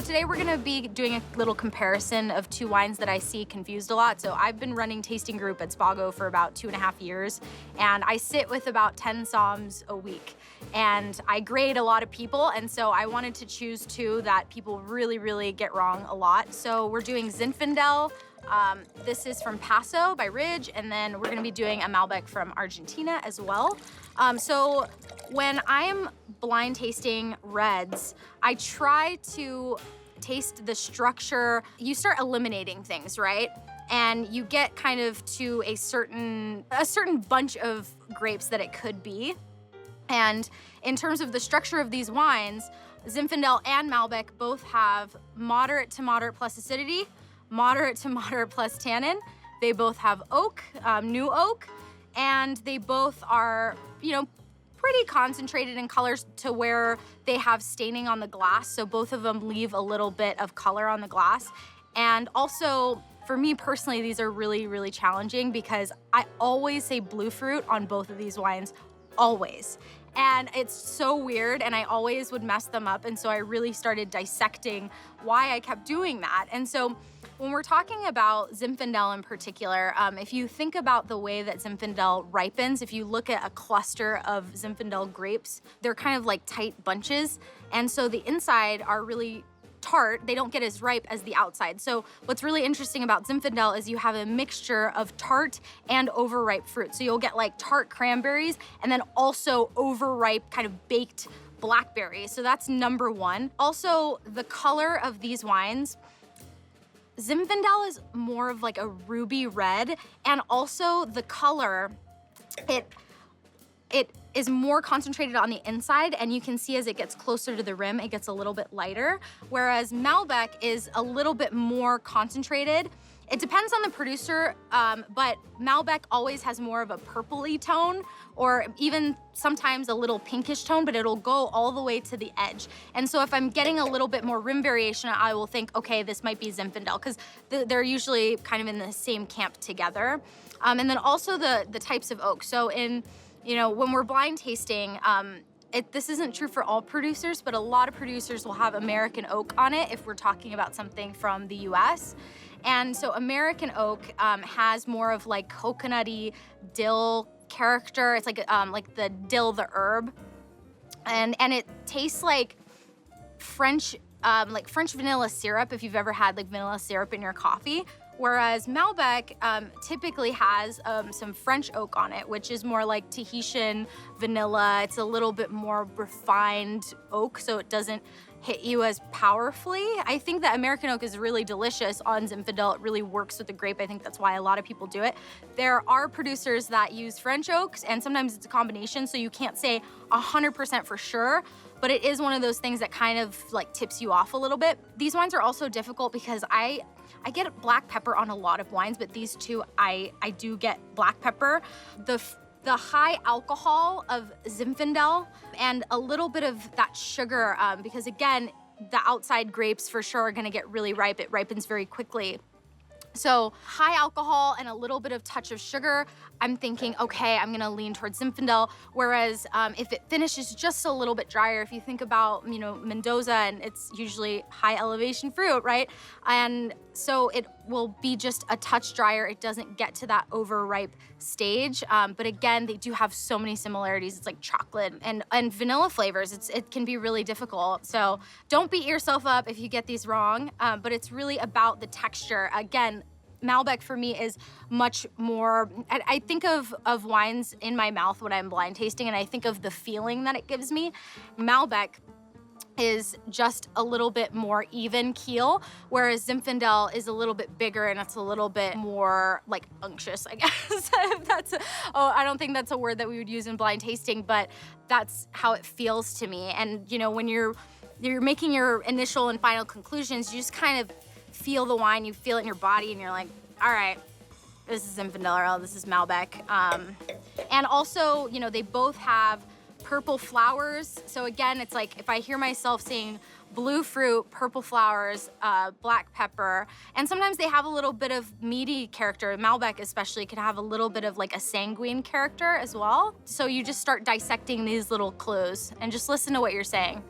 So today we're gonna be doing a little comparison of two wines that I see confused a lot. So I've been running tasting group at Spago for about 2.5 years, and I sit with about 10 somms a week. And I grade a lot of people, and so I wanted to choose two that people really get wrong a lot. So we're doing Zinfandel. This is from Paso by Ridge, and then we're gonna be doing a Malbec from Argentina as well. So when I'm blind tasting reds, I try to taste the structure. You start eliminating things, right? And you get kind of to a certain bunch of grapes that it could be. And in terms of the structure of these wines, Zinfandel and Malbec both have moderate to moderate plus acidity, moderate to moderate plus tannin. They both have oak, new oak, and they both are, pretty concentrated in colors to where they have staining on the glass. So both of them leave a little bit of color on the glass. And also, for me personally, these are really challenging because I always say blue fruit on both of these wines, always. And it's so weird, and I always would mess them up. And so I really started dissecting why I kept doing that. And so when we're talking about Zinfandel in particular, if you think about the way that Zinfandel ripens, if you look at a cluster of Zinfandel grapes, they're kind of like tight bunches. And so the inside are really tart. They don't get as ripe as the outside. So what's really interesting about Zinfandel is you have a mixture of tart and overripe fruit. So you'll get like tart cranberries and then also overripe kind of baked blackberries. So that's number one. Also, the color of these wines, Zinfandel is more of like a ruby red, and also the color, it is more concentrated on the inside, and you can see as it gets closer to the rim, it gets a little bit lighter, whereas Malbec is a little bit more concentrated. It depends on the producer, but Malbec always has more of a purpley tone, or even sometimes a little pinkish tone, but it'll go all the way to the edge. And so if I'm getting a little bit more rim variation, I will think, okay, this might be Zinfandel, because they're usually kind of in the same camp together. And then also the types of oak. So when we're blind tasting, this isn't true for all producers, but a lot of producers will have American oak on it if we're talking about something from the US. And so American oak has more of like coconutty dill character. It's like the dill, the herb. And it tastes like French vanilla syrup, if you've ever had like vanilla syrup in your coffee. Whereas Malbec typically has some French oak on it, which is more like Tahitian vanilla. It's a little bit more refined oak, so it doesn't hit you as powerfully. I think that American oak is really delicious on Zinfandel. It really works with the grape. I think that's why a lot of people do it. There are producers that use French oaks, and sometimes it's a combination, so you can't say 100% for sure, but it is one of those things that kind of like tips you off a little bit. These wines are also difficult because I get black pepper on a lot of wines, but these two, I do get black pepper. The high alcohol of Zinfandel and a little bit of that sugar, because again, the outside grapes for sure are gonna get really ripe. It ripens very quickly. So high alcohol and a little bit of touch of sugar, I'm thinking, okay, I'm gonna lean towards Zinfandel. Whereas if it finishes just a little bit drier, if you think about, Mendoza, and it's usually high elevation fruit, right? And so it will be just a touch drier. It doesn't get to that overripe stage. But again, they do have so many similarities. It's like chocolate and vanilla flavors. It can be really difficult. So don't beat yourself up if you get these wrong, but it's really about the texture. Again, Malbec for me is much more, I think of wines in my mouth when I'm blind tasting, and I think of the feeling that it gives me. Malbec is just a little bit more even keel, whereas Zinfandel is a little bit bigger and it's a little bit more like unctuous, I guess. I don't think that's a word that we would use in blind tasting, but that's how it feels to me. And when you're making your initial and final conclusions, you just kind of feel the wine, you feel it in your body, and you're like, all right, this is Zinfandel, or this is Malbec. And also, they both have purple flowers. So again, it's like if I hear myself saying blue fruit, purple flowers, black pepper, and sometimes they have a little bit of meaty character. Malbec especially can have a little bit of like a sanguine character as well. So you just start dissecting these little clues and just listen to what you're saying.